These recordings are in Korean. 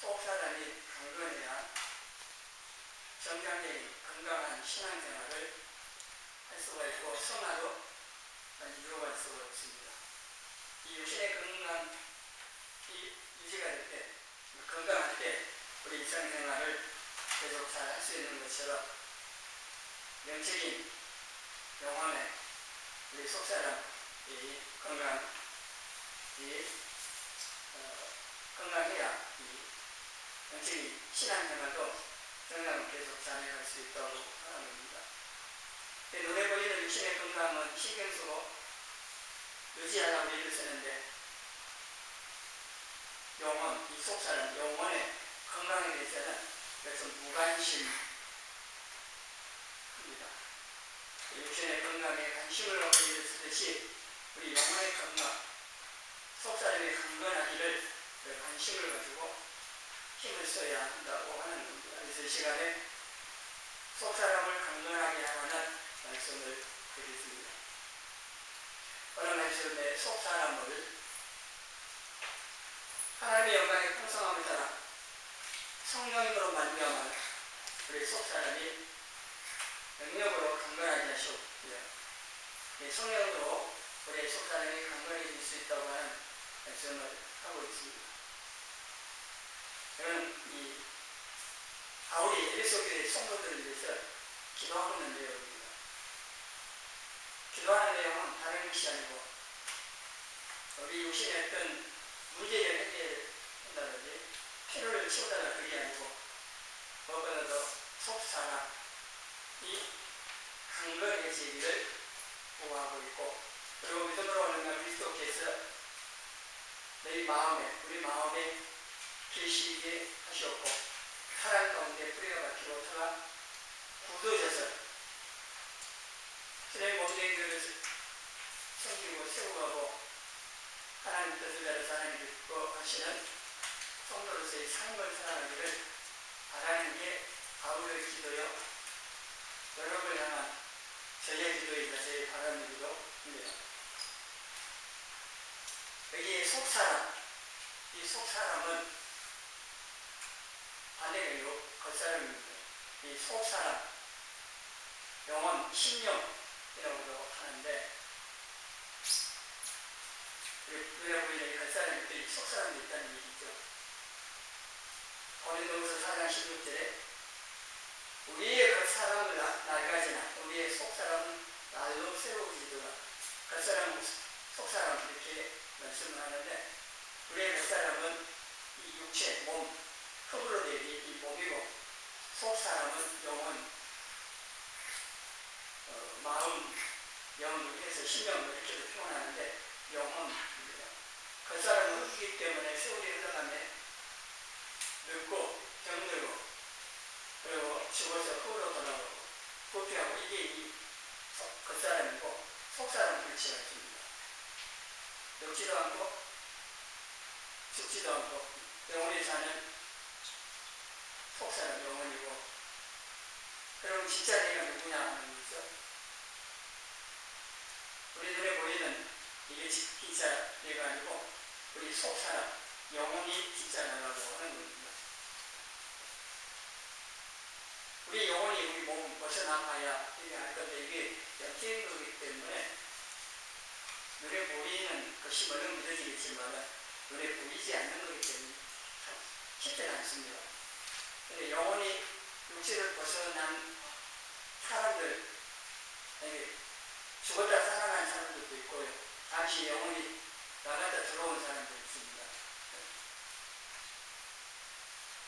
속사람이 강건해야 정상적인 건강한 신앙생활을 할 수가 있고 성화도 이루어갈 수가 있습니다. 이 육신의 건강이 유지가 될 때, 건강할 때 우리 일상생활을 계속 잘 할 수 있는 것처럼 영적인 영혼의 우리 속사람이 건강해야 이 영적인 신앙생활도 정상을 계속 잘 해갈 수 있다고 하는 겁니다. 눈에 보이는 육신의 건강은 신경 쓰고 유지하라고 일을 쓰는데 영혼, 이 속사람, 영혼의 건강에 대해서는 그래서 무관심입니다. 육신의 건강에 관심을 갖고 일을 쓰듯이 우리 영혼의 건강, 속사람의 강건하기를 관심을 가지고 힘을 써야 한다고 하는 겁니다. 그래서 이 시간에 속사람을 강건하게 하라는 말씀을 드리겠습니다. 오늘 말씀에 속사람을 하나님의 영광에 풍성함을 따라 성령으로 말미암아 우리 속사람이 능력으로 강건하게 하셨고요. 성령으로 우리 속사람이 강건해질 수 있다고 하는 말씀을 하고 있습니다. 저는 이 바울이 에베소교회 성도들을 위해서 기도하고 있는 내용입니다. 기도하는 내용은 다른 것이 아니고 우리 육신의 어떤 문제를 해결한다든지 필요를 채우다가 그게 아니고 무엇보다도 속사람이 강건해지기를 구하고 있고 그리고 믿음으로 오는 그리스도께서 우리 마음에 계시게 하셨고 사랑 가운데 뿌리가 박히고 터가 굳어져서 그의 몸뚱이들을 섬기고 세우고 하나님 뜻을 따라서 하나님 믿고 하시는 성도로서의 삶을 살아가기를 바라는 게 바울의 기도요 여러분을 향한 저의 기도이자 저의 바람이기도 합니다. 여기 속사람, 이 속사람은 반대로 겉사람입니다. 이 속사람, 영혼, 심령이라고도 하는데 눈에 보이는 이 겉사람들이 속사람이 있다는 얘기죠. 고린도후서 4장 16절에 우리의 겉사람을 낡아지나 우리의 속사람은 날로 새로워지더라. 겉사람, 속사람 이렇게 말씀을 하는데 우리의 겉사람은 이 육체, 몸, 흙으로 된 이 몸이고 속사람은 영혼, 마음, 영, 해서 심령 이렇게도 표현하는데 영혼입니다. 겉사람은 흙이기 때문에 세월이 흘러가면 늙고 병들고 그리고 죽어서 흙으로 돌아가고 부패하고 이게 이 겉사람이고 속사람은 그렇지 않습니다. 늙지도 않고 죽지도 않고 영원히 사는 속사람 영혼이고 그럼 진짜 내가 누구냐 하는 거죠. 우리 눈에 보이는 이게 진짜 내가 아니고 우리 속사람 영혼이 진짜 나라고 하는 겁니다. 우리 영혼이 우리 몸 벗어나가야 이게 할 건데 이게 영적인 거기 때문에 눈에 보이는 것이 물론 믿어지겠지만 눈에 보이지 않는 거기 때문에 참 쉽지는 않습니다. 근데 영혼이 육체를 벗어난 사람들, 죽었다 살아난 사람들도 있고요. 잠시 영혼이 나갔다 들어온 사람도 있습니다.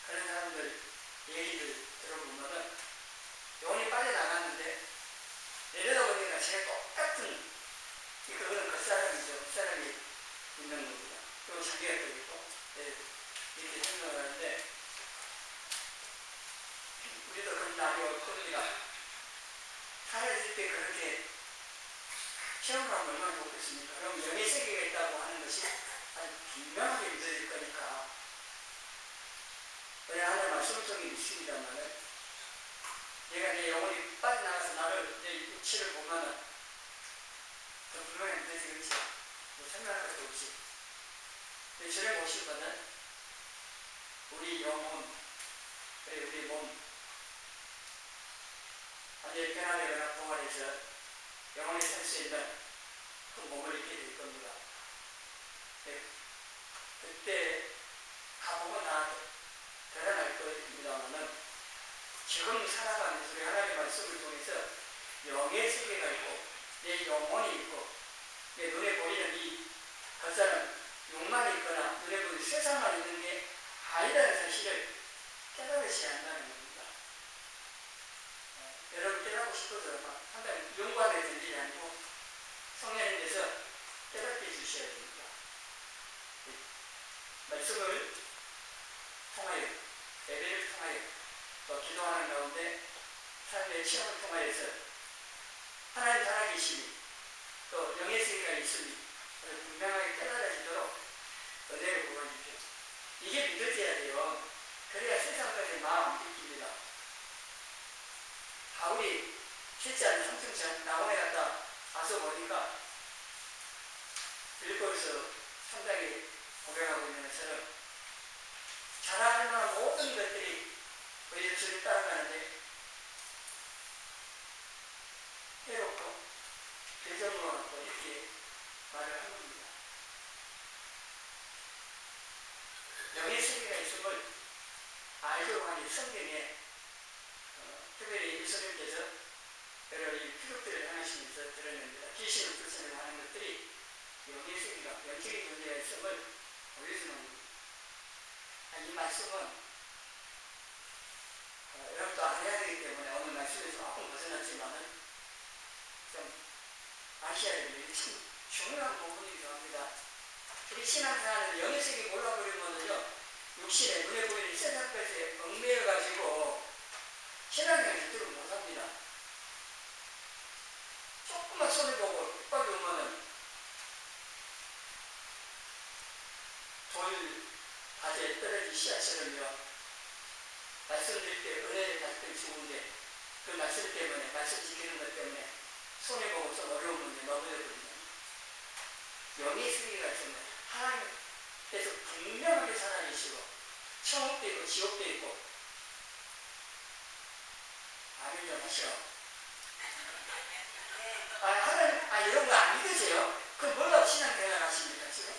그런 사람들 얘기를 들어보면은 영혼이 빠져나갔는데 내려다보니까 제가 똑같은 그거는 겉사람이죠. 겉사람이 있는 겁니다. 그리고 자기가 또 있고 이렇게 생각을 하는데 우리도 그런 날이 올 겁니다. 살아있을 때 그렇게 체험하면 얼마나 좋겠습니까? 그럼 영의 세계가 있다고 하는 것이 아주 분명하게 믿어질 거니까 그래 하는 말씀성이 있습니다만 내가 내 영혼이 빠져나가서 나를 내 육체를 보면은 더 분명히 믿어지겠지. 뭐 생각할 것도 없지. 근데 전에 보시면은 우리 영혼, 우리 몸, 완전히 변화되거나 부활해서 영원히 살 수 있는 그 몸을 입게 될 겁니다. 그때 가보면 다 드러날 겁니다만은 지금 살아가면서 우리 하나님의 말씀을 통해서 영의 세계가 있고 내 영혼이 있고 내 눈에 보이는 이 겉사람 욕만 있거나 눈에 보이는 세상만 있는 게 아니라는 사실을 깨달으셔야 한다는 겁니다. 여러분 깨닫고 싶어서 상당히 연구하게 된 일이 아니고 성령님께서 깨닫게 해주셔야 됩니다. 말씀을 통하여 예배를 통하여 또 기도하는 가운데 삶의 체험을 통하여서 하나님 살아계심이 또 영의 세계가 있음이 분명하게 깨달아지도록 은혜를 부어주십시오. 이게 믿어져야 돼요. 그래야 세상까지 마음 느낍니다. 바울이 쉽지 않은 성층 나원에 갔다 와서 보니까 빌립보에서 상당히 고백하고 있는 것처럼 잘할 만한 모든 것들이 그 예수를 따라가는데 해롭고 대적으로 하고 이렇게 말을 한 겁니다. 영의 세계가 있음을 알고 하니 성경에 특별히 예수님께서 여러 피력들을 행하시면서 드러냅니다. 귀신을 쫓아내고 하는 것들이 영의 세계가 영적인 존재가 있음을 보여주는 겁니다. 이 말씀은 여러분도 알아야 되기 때문에 오늘 말씀에서 조금 벗어났지만은 좀 아셔야 됩니다. 참 중요한 부분이기도 합니다. 우리 신앙생활은 영의 세계 몰라버리면은요, 육신에 눈에 보이는 세상 것에 얽매여가지고 신앙생활을 제대로 못합니다. 조금만 손을 보고 핍박이 오면은 돌 바지에 떨어진 씨앗처럼요, 말씀드릴 때 은혜를 받을 때 좋은데 그 말씀 때문에, 말씀 지키는 것 때문에 손해 보고 좀 어려운 문제 넘어져버리면 영의 세계가 있으면 하나님께서 분명하게 살아계시고 천국도 있고 지옥도 있고. 아멘 좀 하시오. 하나님, 이런 거 안 믿으세요? 그럼 뭘로 신앙생활 하십니까 지금?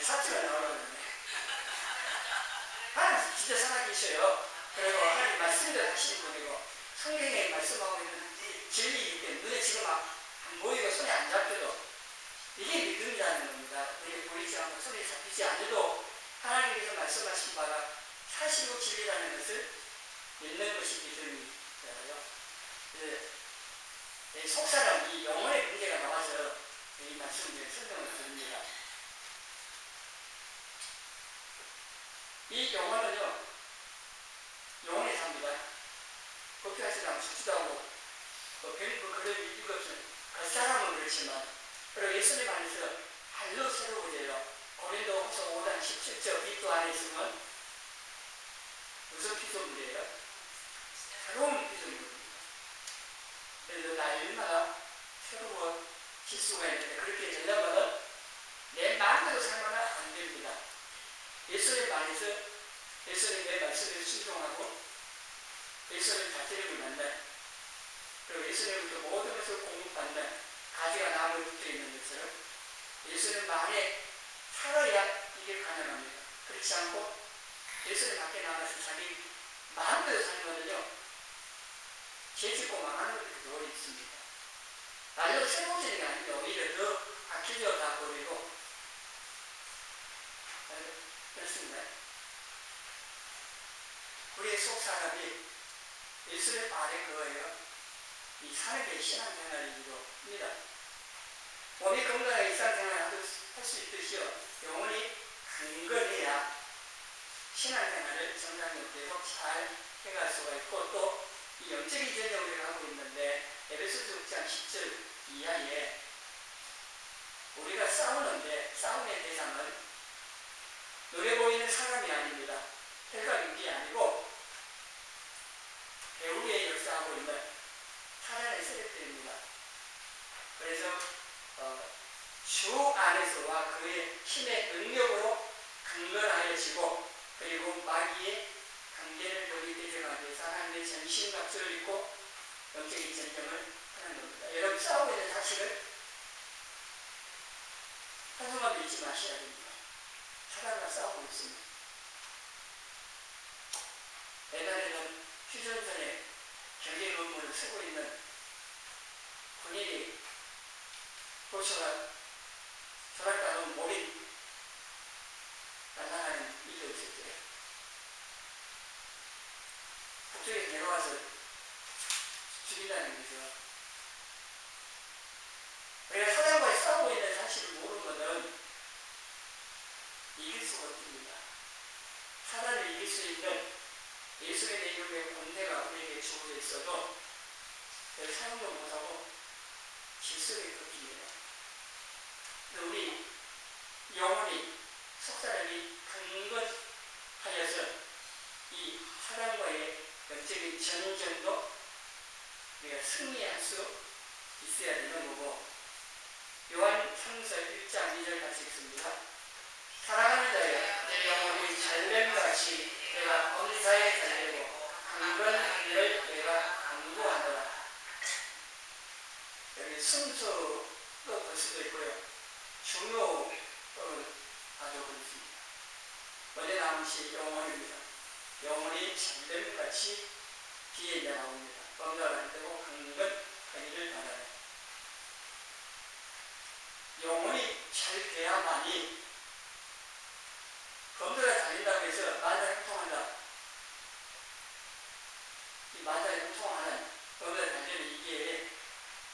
사치가 나오려는데 하나님 진짜 살아계셔요. 그리고 하나님 말씀대로 하시는 분이고 성경에 말씀하고 있는 진리이기 때문에 눈에 지금 안 보이고 손에 안 잡혀도 이게 믿음이라는 겁니다. 우리가 보이지 않고 손에 잡히지 않아도 하나님께서 말씀하신 바가 사실로 진리라는 것을 믿는 것이 믿음이잖아요. 속사람, 이 영혼의 문제가 나와서 이 말씀을 설명을 드립니다. 이 영혼은요, 영혼에 삽니다. 걱정하지 않고 죽지도 않고, 그런 이것은 겉사람은 그렇지만, 그리고 예수님 안에서 할로 새로워져요. 고린도후서 5장 17절 그리스도 안에 있으면 무슨 피조물이에요? 새로운 피조물입니다. 그래서 날마다 새로워질 수가 있는데 그렇게 되려면 내 마음대로 살면 안 됩니다. 예수님 안에서 예수님의 말씀을 순종하고 예수님 자체를 만나, 그리고 예수님부터 모든 것을 공급받는 가지가 나무에 붙어 있는 것처럼 예수님 안에 살아야 이게 가능합니다. 그렇지 않고 예수님 밖에 나가서 자기 마음대로 살면요, 죄짓고 망하는 것들이 더 있습니다. 날로 새로워지는 게 아니라 오히려 더 악해져 다 버리고 그렇습니다. 우리의 속 사람이 예수의 발에 그거예요. 이 사는 게 신앙생활이기도 합니다. 몸이 건강하게 일상생활을 할 수 있듯이요, 영혼이 강건해야 신앙생활을 정상적으로 계속 잘 해갈 수가 있고, 또 이 영적인 전쟁을 하고 있는데 에베소서 6장 10절 이하에 우리가 싸우는데 싸움의 대상은 눈에 보이는 사람이 아닙니다. 해가 육이 아니고 배후에 역사하고 있는 살아있는 세력들입니다. 그래서 주 안에서와 그의 힘의 능력으로 강건하여지고 그리고 마귀의 강제를 거기 대적하기 위해서 하나님의 전신갑주를 입고 영적인 전쟁을 하는 겁니다. 여러분 싸우고 있는 사실을 한순간도 잊지 마셔야 됩니다. 사단과 싸우고 있습니다. 옛날에는 휴전선에 경계 건물을 쓰고 있는 군인이 도처가 조락가는 몰입 날아가는 일이 없었대요. 북쪽에서 내려와서 죽인다는 거죠. 우리가 사단과 싸우고 있는 사실을 모르는 것은 이길 수가 없습니다. 사단을 이길 수 있는 예수의 내 이름의 권세가 우리에게 주어져 있어도 그걸 사용도 못하고 질서를 꺾입니다. 우리 영혼이 속사람이 강건하여서 이 사단과의 영적인 전쟁도 우리가 승리할 수 있어야 되는 거고, 요한 3서 1장 2절 같이 읽습니다. 사랑하는 자여, 내 영혼이 잘됨같이 내가 범사에 잘되고 강건하기를 내가 강구하노라. 여기 순서도 볼 수도 있고요. 중요 또는 가져볼 수 있습니다. 먼저 나온 것이 영혼입니다. 영혼이 잘됨같이 뒤에 이제 나옵니다. 범사가 안 되고 강건하기를 바라요. 영혼이 잘 돼야만이 검도가 달린다고 해서 마다에 형통한다. 이 마다에 형통하는 검도가 달리는 이게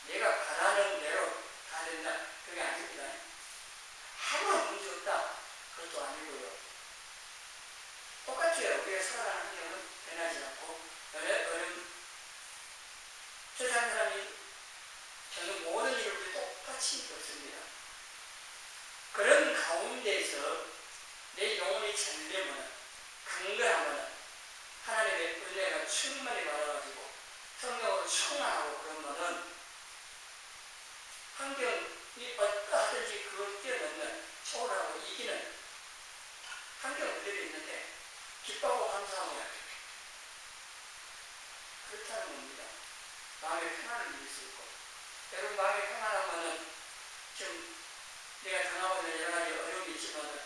내가 바라는 대로 다 된다. 그게 아닙니다. 아무런 문제 없다. 그것도 아니고요. 똑같아요. 우리가 살아가는 환경은 변하지 않고 어느 세상 사람이 저는 모든 일을 우리 똑같이 겪습니다. 그런 가운데서 내 영혼이 잘되면 강건하면 하나님의 은혜가 충만히 받아가지고 성령으로 충만하고 그러면은 환경이 어떠하든지 그걸 뛰어넘는 초월하고 이기는 환경은 그대로 있는데 기뻐하고 감사하고 그렇다는 겁니다. 마음의 평안을 이길 수 있고, 여러분 마음의 평안하면은 지금 내가 당하고 있는 여러 가지 어려움이 있지만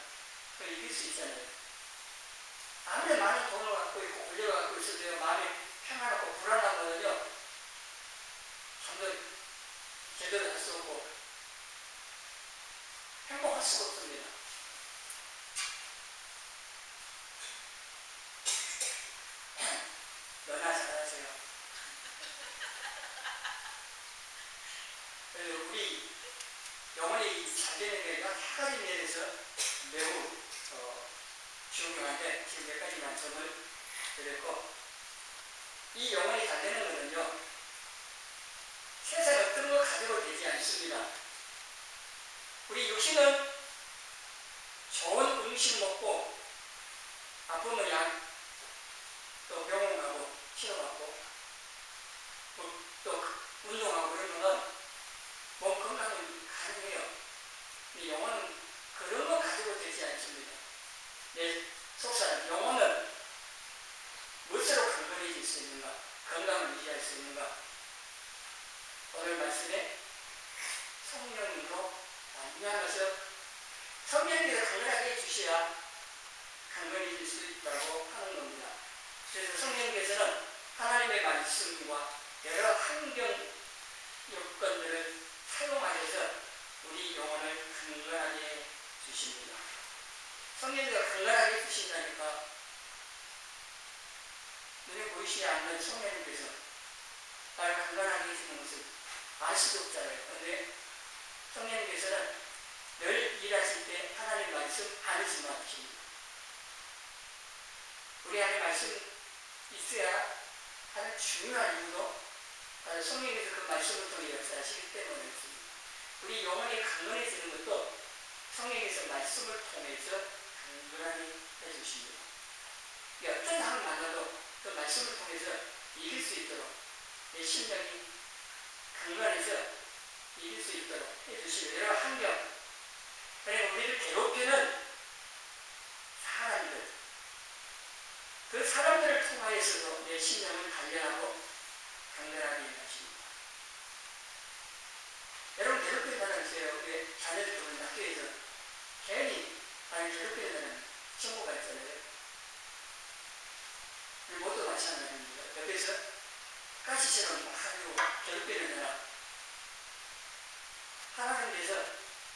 그걸 이길 수 있잖아요. 아무리 많은 돈을 갖고 있고 권력을 갖고 있어도 마음이 평안하고 불안하거든요. 잠도 제대로 할 수 없고 행복할 수가 없습니다. 너나 잘하세요. 그래서 우리 영혼이 잘 되는 게 여러 가지 면에서 매우 중요한데 지금 몇 가지만 점을 드렸고, 이 영혼이 잘 되는 것은요, 세상에 어떤 걸 가지고 되지 않습니다. 우리 육신은 좋은 음식 먹고 아프면 약, 또 병원 가고 치료받고 또 운동하고 그러면 몸 건강은 가능해요. 근데 영혼은 그런 거 가지고 되지 않습니다. 내 속사람 영혼은 무엇으로 강건해질 수 있는가? 건강을 유지할 수 있는가? 오늘 말씀에 성령으로 만나면서 성령께서 강건하게 해주셔야 강건해질 수 있다고 하는 겁니다. 그래서 성령께서는 하나님의 말씀과 여러 환경 요건들을 사용하셔서 우리 영혼을 강건하게 해 주십니다. 성령께서 강건하게 해 주신다니까 눈에 보이지 않는 성령님께서 나를 강건하게 해주는 것을 알 수도 없잖아요. 그런데 성령님께서는 늘 일하실 때 하나님 말씀 안에서 맡으십니다. 우리 안에 말씀 있어야 하는 중요한 이유도 바로 성령께서 그 말씀을 통해 역사하시기 때문에 있습니다. 우리 영혼이 강건해지는 것도 성령께서 말씀을 통해서 강건하게 해주십니다. 어떤 상황을 만나도 그 말씀을 통해서 이길 수 있도록 내 심장이 강건해서 이길 수 있도록 해주시고, 여러 환경, 그리고 우리를 괴롭히는 통해서도 내 신령을 단련하고 강건하게 해주십니다. 여러분 괴롭히는 사람 있어요. 왜 자녀들 보면 학교에서 괜히 나를 괴롭히는 사람 친구가 있잖아요. 모두 마찬가지입니다. 옆에서 가시처럼 막 괴롭히는 사람 하나님께서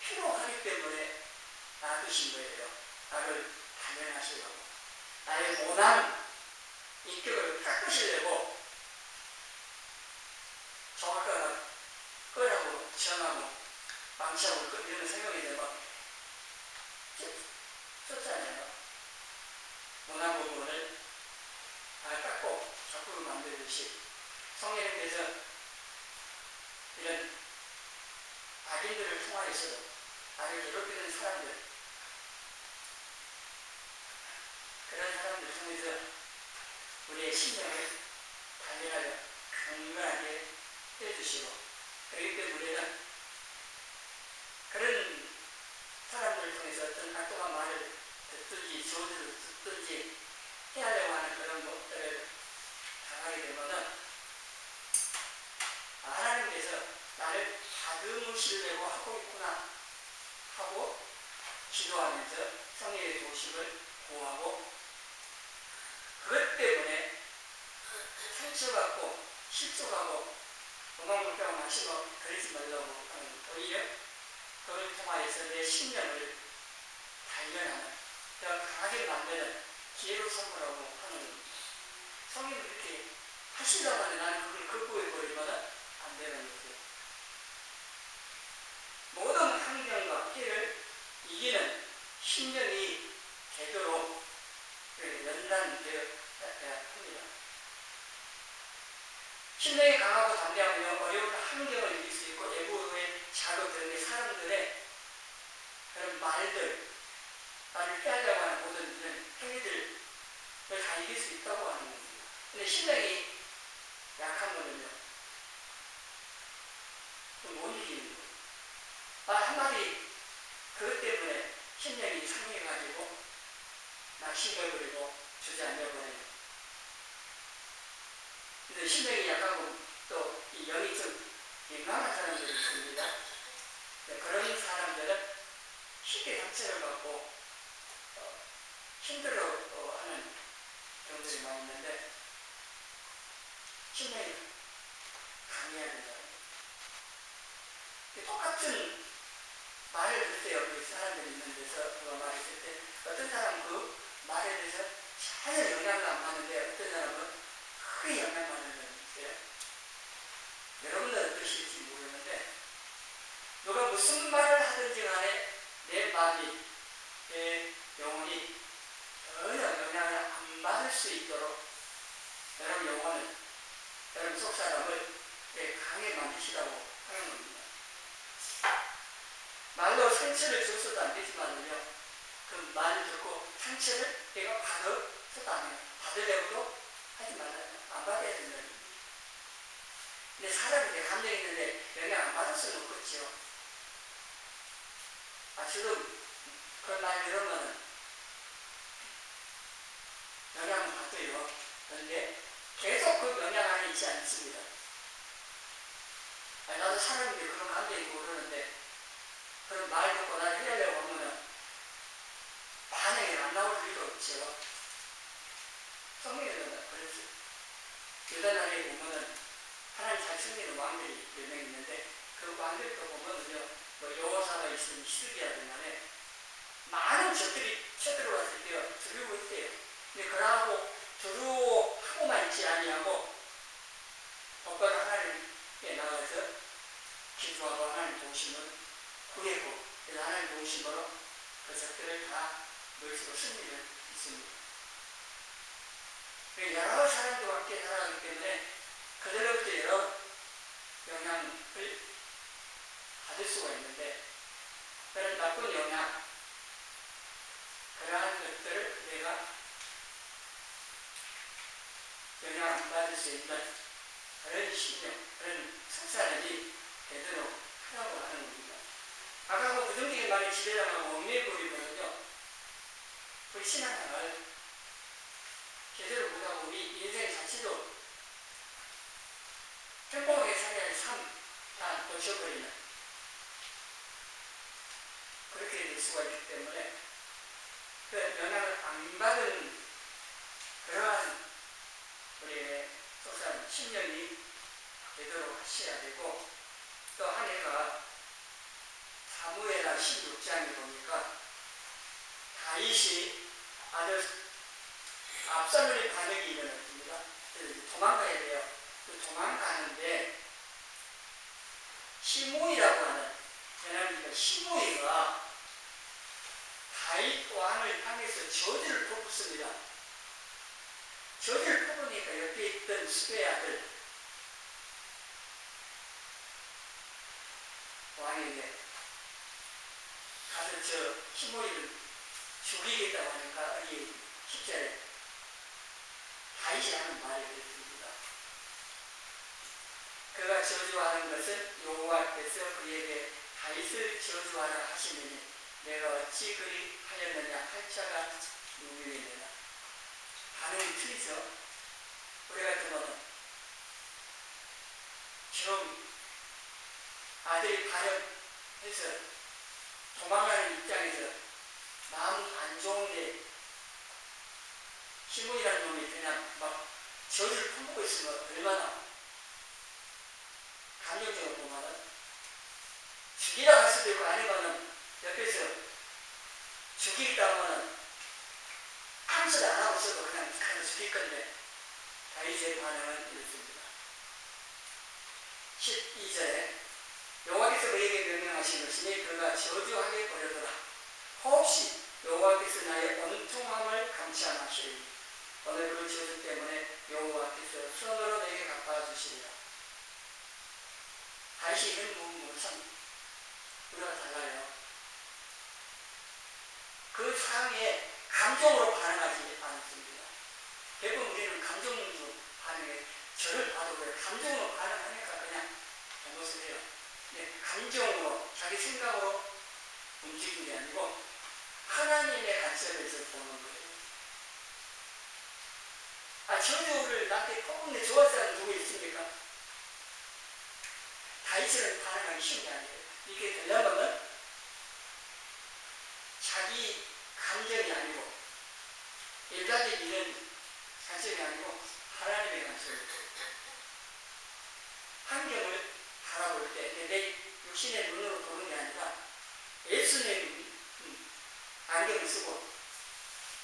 필요하기 때문에 놔두신 거예요. 나를 단련하시려고. 나의 모난 인격을 깎으시려고 정확하게 끄라고 정하고 망치하고 이런 생각이 되면 썼잖아요. 모난 부분을 다 깎고 자꾸로 만들듯이 성령님께서 이런 악인들을 통하여서 나를 괴롭히는 사람들, 그런 사람들 통해서 우리의 심령을 단련하여 강건하게 해주시고, 그렇기 때문에 우리는 그런 사람들을 통해서 어떤 악독한 말을 듣든지 조언을 듣든지 해하려고 하는 그런 것들을 당하게 되면은 하나님께서 나를 다듬으시려고 하고 있구나 하고 기도하면서 성령의 도심을 구하고, 그것 때문에 상처받고 실족하고 건강불평 마시고 그러지 말라고 하는, 오히려 그걸 통하여서 내 심령을 단련하는, 더 강하게 만드는 기회로 선물하고 하는 겁니다. 성령이 이렇게 하시려고 하는데 나는 그걸 극복해버리면 안 되는 거죠. 모든 환경과 피해를 이기는 심령이 되도록 연단되어야 합니다. 심령이 강하고 담대하며 어려운 환경을 이길 수 있고 외부의 자극들, 사람들의 그런 말들, 나를 피하려고 하는 모든 이런 행위들을 다 이길 수 있다고 하는 겁니다. 근데 심령이 약한 거는요, 못 이기는 거예요. 한마디 그것 때문에 심령이 상해가지고 낙심해버리고 주저앉아버려요. 근데 심령이 약하고 또 이 영이 좀 민감한 사람들이 있습니다. 그런 사람들은 쉽게 상처를 받고 힘들어하는 경우들이 많이 있는데, 심령이 강해야 된다. 똑같은 말을 듣세요. 그 사람들이 있는 데서 누가 말했을 때 어떤 사람은 그 말에 대해서 전혀 영향을 안 받는데 어떤 사람은 크게 영향을 받는 사람이 있어요. 여러분은 어떠실지 모르는데, 누가 무슨 말을 하든지 간에 내 마음이, 내 영혼이 전혀 영향을 안 받을 수 있도록 여러분 영혼을, 여러분 속사람을 강하게 만드시라고 하는 겁니다. 말로 상처를 줬어도 안 되지만요, 그 말을 듣고 상처를 내가 받아서도 안 해요. 받으려고도 하지 말아요. 안 받아야 된다는 겁니다. 근데 사람이 내 감정이 있는데 영향 안 받을 수는 없겠죠. 지금 그런 말 들으면 영향을 받아요. 그런데 계속 그 영향 안에 있지 않습니다. 나도 사람인데 그런 감정이 모르는데 그런 말 듣고 나를 해내려고 하면 반응이 안 나올 리가 없죠. 성경에는 그랬어요. 유다나라에 보면은 하나님 잘 숨기는 왕들이 몇 명 있는데, 그 왕들도 보면은요, 여호사가 있으면 시드기야든 간에 많은 적들이 쳐들어왔을 때요, 두려워 있대요. 근데 그러고 두려워하고만 있지 아니하고 똑바로 하나님께 나가서 기도하고 하나님 도우심을 구했고, 그래서 하나님 도우심으로 그 적들을 다 물수로 승리를 있습니다. 여러 사람들과 함께 살아가기 때문에 그들로부터 여러 영향을 받을 수가 있는데, 그런 나쁜 영향, 그러한 것들을 내가 영향 안 받을 수 있는 그런 신령, 그런 속사람이 되도록 하라고 하는 겁니다. 아까 그 부정적인 말에 지배당하고 얽매버리면요, 우리 신앙생활 제대로 못하고 우리 인생 자체도 평범하게 살아야 할 삶 다 놓쳐버리는 그렇게 될 수가 있기 때문에 그 영향을 안 받은 그러한 우리의 소산 심령이 되도록 하셔야 되고 또 한 해가 사무엘하 16장에 보니까 다윗이 아들 압살롬의 반역이 일어났습니다. 그래서 도망가야 돼요. 그 도망가는데 시므이라고 하는 베냐민의 시므이가 다윗 왕을 향해서 저주를 퍼붓습니다. 저주를 퍼부니까 옆에 있던 수의 아들 왕에게 가서 저 시므이를 죽이겠다고 하니까 이 10절에 다윗이 하는 말이 그렇습니다. 그가 저주하는 것은 여호와께서 그에게 다윗을 저주하라 하시느니 내가 어찌 그리 하였느냐 팔자가 누구이느냐. 반응이 틀리죠. 우리 같으면 좀 아들이 반역해서 도망가는 입장에서 마음 안 좋은데 시므이라는 놈이 그냥 막 저주를 품고 있으면 얼마나 감정적으로 보면은 죽이라 할 수도 있고 아니면은 옆에서 죽이겠다 하면은 아무 소리 안 하고 있어도 그냥 가서 죽일 건데 다윗의 반응은 이렇습니다. 12절에 여호와께서 그에게 명령하신 것이니 그가 저주하게 버려둬라. 혹시 여호와께서 나의 온통함을 감치 않으시리니 오늘 그 저주 때문에 여호와께서 손으로 내게 갚아주시리라. 다시 이런 부분은 참 우리가 달라요. 그 상황에 감정으로 반응하지 않습니다. 대부분 우리는 감정으로 반응해. 저를 봐도 그래. 감정으로 반응하니까 그냥 잘못을 해요. 감정으로 자기 생각으로 움직이는 게 아니고 하나님의 관점에서 보는 거예요. 저주를 나한테 퍼붓는데 좋아할 사람 누구 있습니까? 다윗을 반응하기 쉬운 게 아니에요. 이게 되려면은 자기 감정이 아니고 일반적인 이런 관점이 아니고 하나님의 관점이에요. 환경을 바라볼 때 내 육신의 눈으로 보는 게 아니라 예수님 안경을 쓰고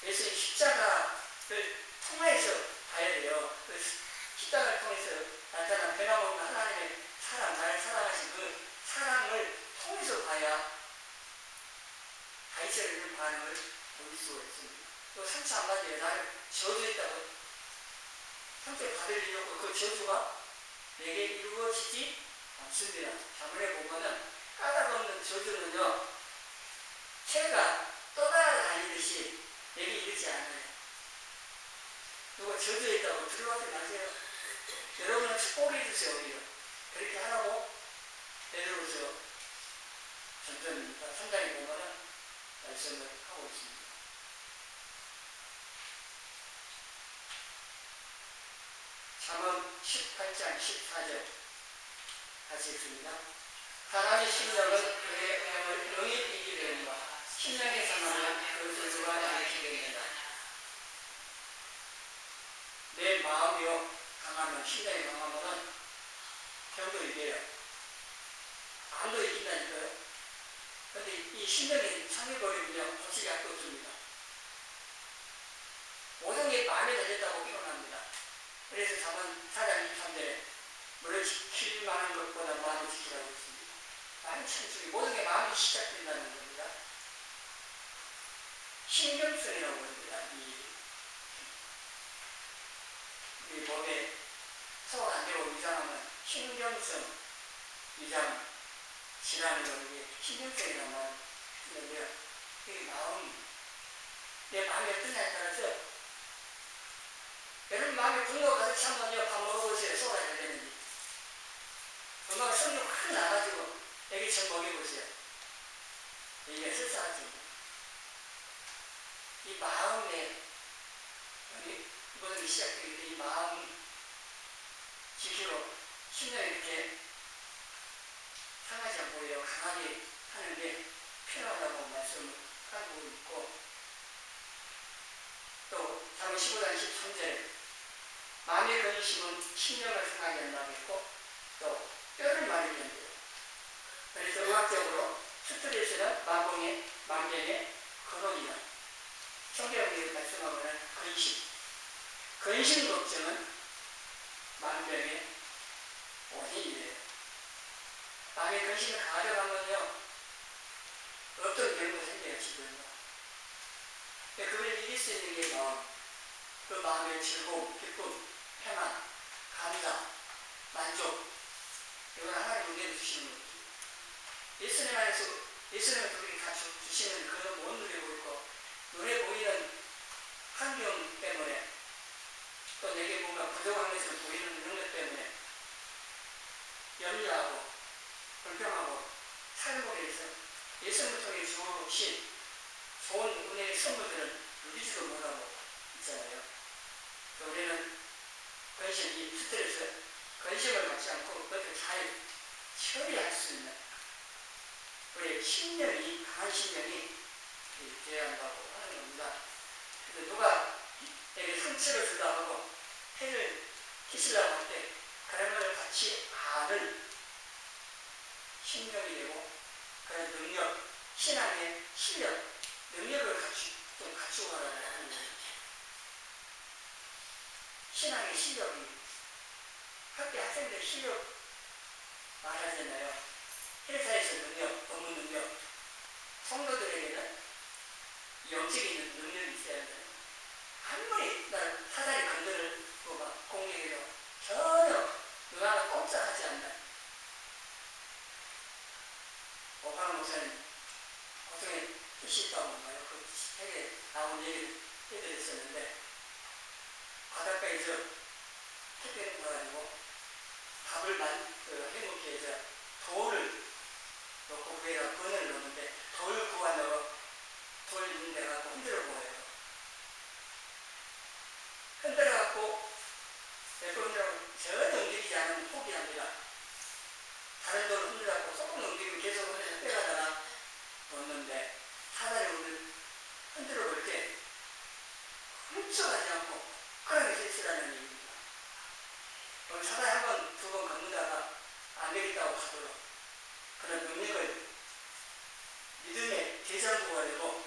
예수님 십자가를 통해서 봐야 돼요. 그 십자가를 통해서 나타난 변함없는 하나님의 사랑, 나를 사랑하신 그 사랑을 통해서 봐야 다윗의 이런 반응을 보일 수가 있습니다. 또 상처 안 받아요. 나를 저주했다고 상처 받을 일이 없고 그 저주가 내게 이루어지지 않습니다. 자문에 보면은 까닭없는 저주는요, 새가 떠나다니듯이 내게 이르지 않아요. 누가 저주했다고 들어가지 마세요. 여러분은 축복해 주세요. 오히려 그렇게 하라고 베드로서 전전 3장에 보면은 말씀을 하고 있습니다. 잠언 18장 14절 같이 읽습니다. 사람의 심령은 그의 행을 능히 이기게 된다. 심령의 상하면 그 저주가 일으키게 된다. 내 마음이요 강하면, 심령이 강하면은 병도 이겨요. 암도 이긴다니까요. 그런데 이 심령이 상해버리면요 고치기 할 거 없습니다. 모든 게 마음에 달렸다고 표현합니다. 그래서 잠언 4장 23절에 물을 지킬 만한 것보다 마음을 지키라고 했습니다. 마음이 참 중요해요. 모든 게 마음이 시작된다는 겁니다. 신경성이라고 합니다. 이 몸에 소화 안 되고 위장하면 신경성, 위장 질환이라고 이게 신경성이라는 말을 쓰는데요. 이게 내 마음이 어떠냐에 따라서 여러분 마음에 분노가 가득 차면요, 밥 먹어보세요. 소화가 잘 되는지. 엄마가 성욕 확 나가지고 애기 전 먹여보세요. 이게 쓸쓸하지. 이 마음에 모든 게 시작되기 때문에 이 마음 지키고 심령이 이렇게 상하지 않고 오히려 강하게 하는 게 필요하다고 말씀을 하고 있고, 또 잠언 15장 13절에 마음의 근심은 심령을 상하게 한다고 했고, 또 뼈를 마르게 한대요. 그래서 의학적으로 스트레스는 만병의 근원이다. 성경에 말씀하면 근심 걱정은 만병의 원인이래요. 마음의 근심을 가져가면요, 어떤 병도 생겨요, 지금요. 그걸 이길 수 있는 게 마음, 그 마음의 즐거움, 기쁨, 평안, 감사, 만족, 이건 하나님 은혜를 주시는 거죠. 예수님 안에서, 예수님은 그렇게 다 주시는 그런 못 누리고 있고, 눈에 보이는 환경 때문에, 또 내게 뭔가 부족한 것을 보이는 능력 때문에 염려하고 불평하고 삶에 대해서 예수님을 통해 주신 좋은 은혜의 선물들은 누리지도 못하고 있잖아요. 우리는 근심, 스트레스, 근심을 받지 않고 그것을 잘 처리할 수 있는 우리의 신령이, 강한 신령이 되어야 한다고 하는 겁니다. 그래서 누가 내게 상처를 주려고 하고 해를 끼치려고 할 때 그런 것을 같이 아는 신령이 되고 그런 능력, 신앙의 실력, 능력을 좀 갖추고 가라는 거예요. 신앙의 실력이 학교 학생들 실력 말하잖아요. 회사에서 능력, 업무 능력, 성도들에게는 영적인 능력이 있어야 돼요. 아무리 사다리 건드리고 막 공격해도 전혀 눈 하나 꼼짝하지 않는 오방한 목사님 고통에 뜻이 있다고 말요. 그 책에 나온 얘기를 해드렸었는데, 바닷가에서 택배를 구워가지고 밥을 해먹기 위해서 돌을 넣고 그 위에다 건을 넣는데 돌 구하려고 돌 있는 데 가고 흔들어 보여요. 흔들어갖고 몇 번 흔들어 전혀 움직이지 않으면 포기합니다. 다른 돌을 흔들어갖고 조금 움직이면 계속 흔들어서 빼가다가 넣는데 사다리 흔들어 볼 때 훔쳐가지 않고 그렇게 실수라는 얘기입니다. 그럼 사다리 한 번, 두 번 걷는다가 안 되겠다고 하도록 그런 능력을 믿음의 대장부가 되고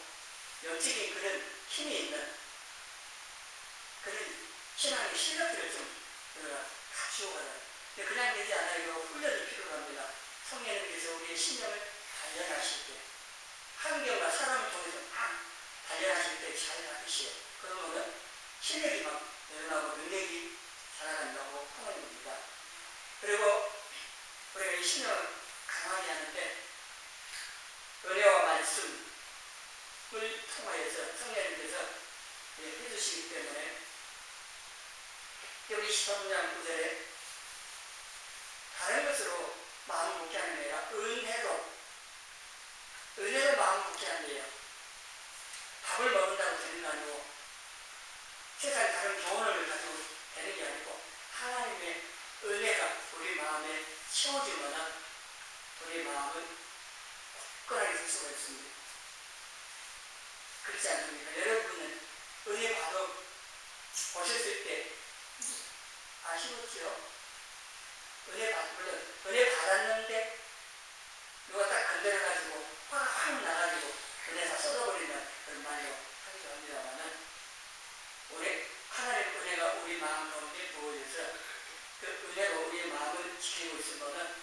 영적인 그런 힘이 있는 그런 신앙의 실력들을 좀 우리가 갖추고 가요. 근데 그냥 되지 않아요. 훈련이 필요합니다. 성령님께서 우리의 신령을 단련하실 때, 환경과 사람을 통해서 단련하실 때 잘 하시오. 그러면은 실력이 막 늘어나고 능력이 자라난다고 하는 겁니다. 그리고 우리가 이 신령을 강하게 하는데 은혜와 말씀을 통하여서 성령님께서 해주시기 때문에 여기 13장 9절에 다른 것으로 마음 먹게 하는 게 아니라 은혜로 마음 먹게 하는 거예요. 밥을 먹는다고 되는 게 아니고 세상 다른 교훈을 가지고 되는 게 아니고 하나님의 은혜가 우리 마음에 채워지면 우리 마음은 굳건하게 될 수가 있습니다. 그렇지 않습니까? 여러분은 은혜 과도 보셨을 때 아시겠죠? 물론 은혜 받았는데 누가 딱 건드려가지고 화가 확 나가지고 은혜 다 쏟아버리면 그런 말로 하기도 합니다만은 우리 하나님의 은혜가 우리 마음 가운데 부어져서 그 은혜로 우리의 마음을 지키고 있으면은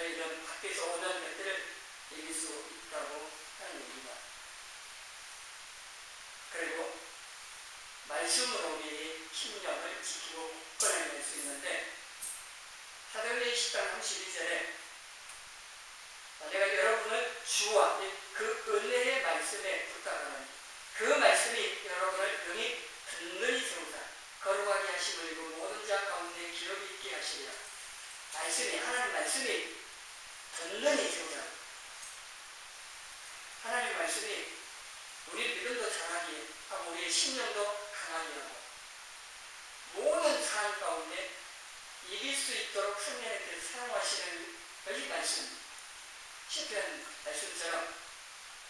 이런 밖에서 오는 것들을 이길 수 있다고 하는 얘기입니다. 그리고 말씀으로 우리의 심령을 지키고 굳건해낼 수 있는데 사도행전 10장 32절에 내가 여러분을 주와 그 은혜의 말씀에 붙잡아는 그 말씀이 여러분을 능히 든든히 세우사 거룩하게 하시고 이고 모든 자 가운데 기업이 있게 하시리라. 말씀이 하나님 말씀이 든든히 세우사 하나님 말씀이 우리 믿음도 강하게 하고 우리의 신령도 강하게 하고 모든 상황 가운데 이길 수 있도록 성령님께서 사용하시는 여기 말씀, 시편 말씀처럼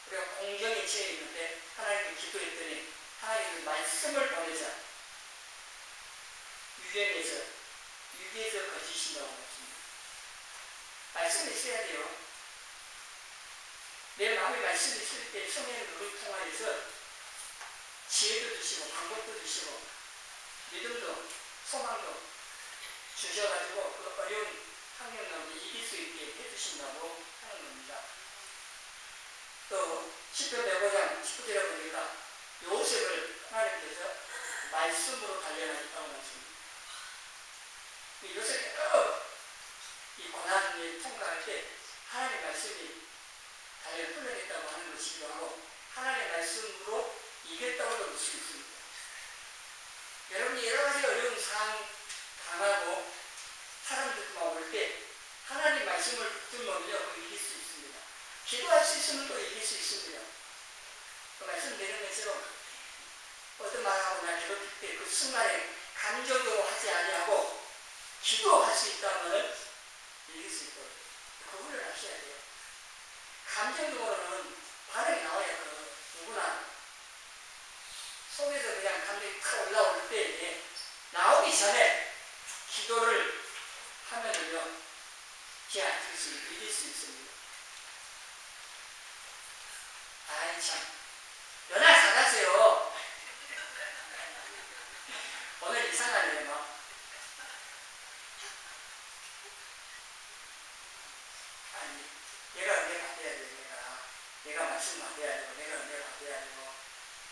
우리가 공경에 처해 있는데 하나님께 기도했더니 하나님의 말씀을 보내자 유기에서 거주신다고 했습니다. 말씀이 있어야 돼요. 내 마음에 말씀이 있을 때 성령의 눈을 통하여서 지혜도 주시고 방법도 주시고 믿음도 소망도 주셔가지고 그 어려운 환경 가운데 이길 수 있게 해주신다고 하는 겁니다. 또 10편 105장 19절에 보니까 요셉을 하나님께서 말씀으로 단련하셨다고 말씀합니다. 요셉이 이 고난을 통과할 때 하나님의 말씀이 단련을 풀려냈다고 하는 것이기도 하고 하나님의 말씀으로 이겼다고도 볼 수 있습니다. 여러분이 여러 가지 어려운 상황 당하고 사람들과 올 때 하나님 말씀을 붙들면요 이길 수 있습니다. 기도할 수 있으면 또 이길 수 있습니다. 그 말씀드리는 것처럼 어떤 말하고 나 괴롭힐 때 그 순간에 감정적으로 하지 아니하고 기도할 수 있다면 이길 수 있고 그분을 하셔야 돼요. 감정적으로는 반응이 나와야 누구나 속에서 그냥 감정이 탁 올라올 때 나오기 전에 기도를 하면은요 제가 이길 수 있습니다. 아이 참 연락 잘하세요. 오늘 이상하네요. 막. 아니 내가 은혜 받아야 돼. 내가 말씀 받아야 되고 내가 은혜 받아야 되고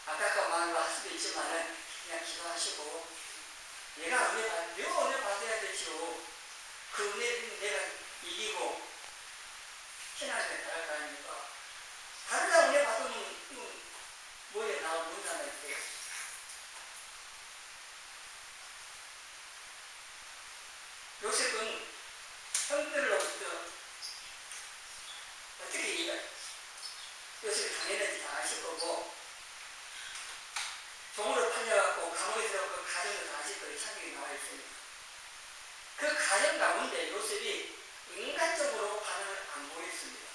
아깝고 마음으로 할 수도 있지만은 그냥 기도하시고 내가 은혜 받아야 되죠. 그 은혜는 내가 이기고 신앙생활 잘할 거 아닙니까? 다르다 은혜 받으면 뭐에 나오는 사람이 있어요. 요셉은 형들로부터 어떻게 요셉이 당연히 다 아실 거고 종으로 팔려갖고 감옥에 들어가고 그 가정도 다 아실 거예요. 창경이 나와 있습니다. 그 가정 가운데 요셉이 인간적으로 반응을 안 보였습니다.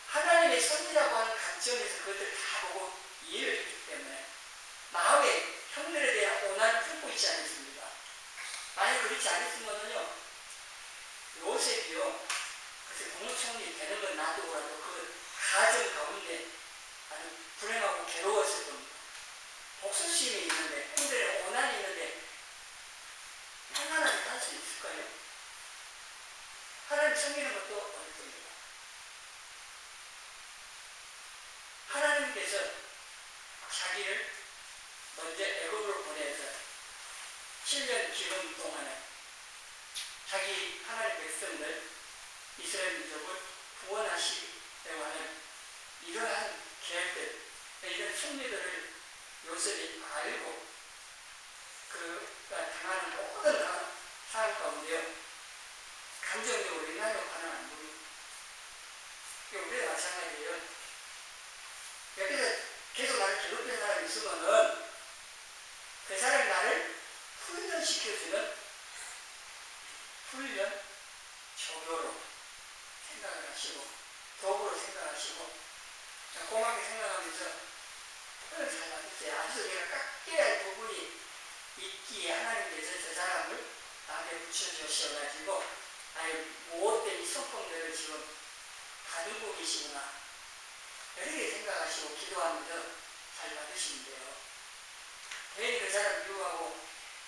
하나님의 선이라고 하는 관점에서 그것을 다 보고 이해를 했기 때문에 마음에 형들에 대한 오난을 품고 있지 않습니다. 만약 그렇지 않았으면요 요셉이요 그래서 국무총리 되는 건 놔두고라도 그 가정 가운데 아주 불행하고 괴로웠을 겁니다. 복수심이 있는데 형들의 오난이 있는데 평안하게 할 수 있을까요? 하나님 섬기는 것도 어릴 겁니다. 하나님께서 자기를 먼저 애굽으로 보내서 7년 기름 동안에 자기 하나님 백성들 이스라엘 민족을 구원하시려고 하는 이러한 계획들, 이런 승리들을 요셉이 알고 그가 당하는 모든 상황 가운데 감정적으로 인간적으로 반응 안 보입니다. 우리가 마찬가지예요. 옆에서 계속 나를 괴롭히는 사람이 있으면은 그 사람이 나를 훈련시켜주는 훈련, 조교로 생각을 하시고 도구로 생각하시고 고맙게 생각하면서 그걸 잘 맞겠어요. 아주 내가 깎여야 할 부분이 있기에 하나님께서 저 사람을 나한테 붙여주셔가지고 아니 무엇된 이 성품들을 지금 가지고 계시구나 이렇게 생각하시고 기도하면서 잘 받으시면 돼요. 괜히 그 사람 미워하고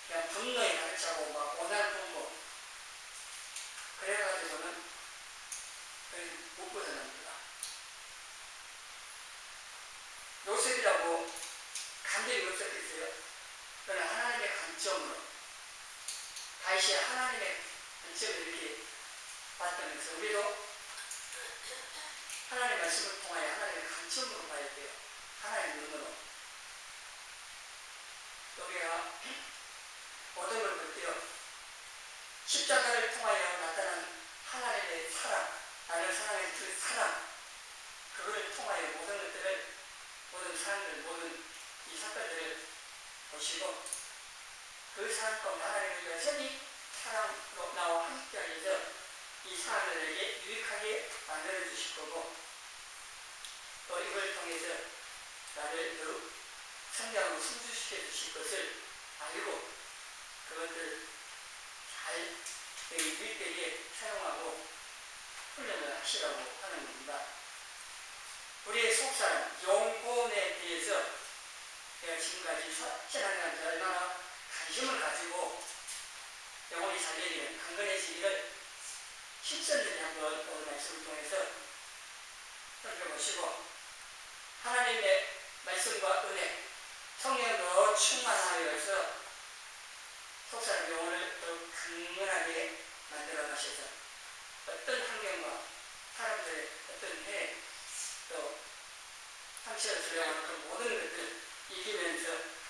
그냥 분노에 가르치고 막 오날 품고 그래가지고는 못 벗어납니다. 요셉이라고 감정이 없었겠어요? 그러나 하나님의 관점으로 다시 하나님의 관점을 이렇게 봤다면서 우리도 하나님의 말씀을 통하여 하나님의 관점으로 봐야 돼요. 하나님의 눈으로. 우리가 어떤 걸 볼 때요. 십자가를 통하여 나타난 하나님의 사랑, 나를 사랑하는 그 사랑, 그거를 통하여 모든 것들을, 모든 사람들, 모든 이 사건들을 보시고 그 사람 가운데 하나님을 여전히 사랑으로 나와 함께 하셔서 이 사람들에게 유익하게 만들어 주실 거고, 또 이걸 통해서 나를 더욱 성장하고 성숙시켜 주실 것을 알고 그것들 잘 유익되게 사용하고 훈련을 하시라고 하는 겁니다. 우리의 속사람 영혼에 대해서 내가 지금까지 신앙생활 얼마나 관심을 가지고 영혼이 살리는 강건해지기를 실천들이 한번 오늘 말씀을 통해서 살펴보시고, 하나님의 말씀과 은혜, 성령으로 충만하여서 속사람 영혼을 더욱 강건하게 만들어 가셔서 어떤 환경과 사람들의 어떤 해, 또 상처를 주려고 하는 그 모든 것들 이기면서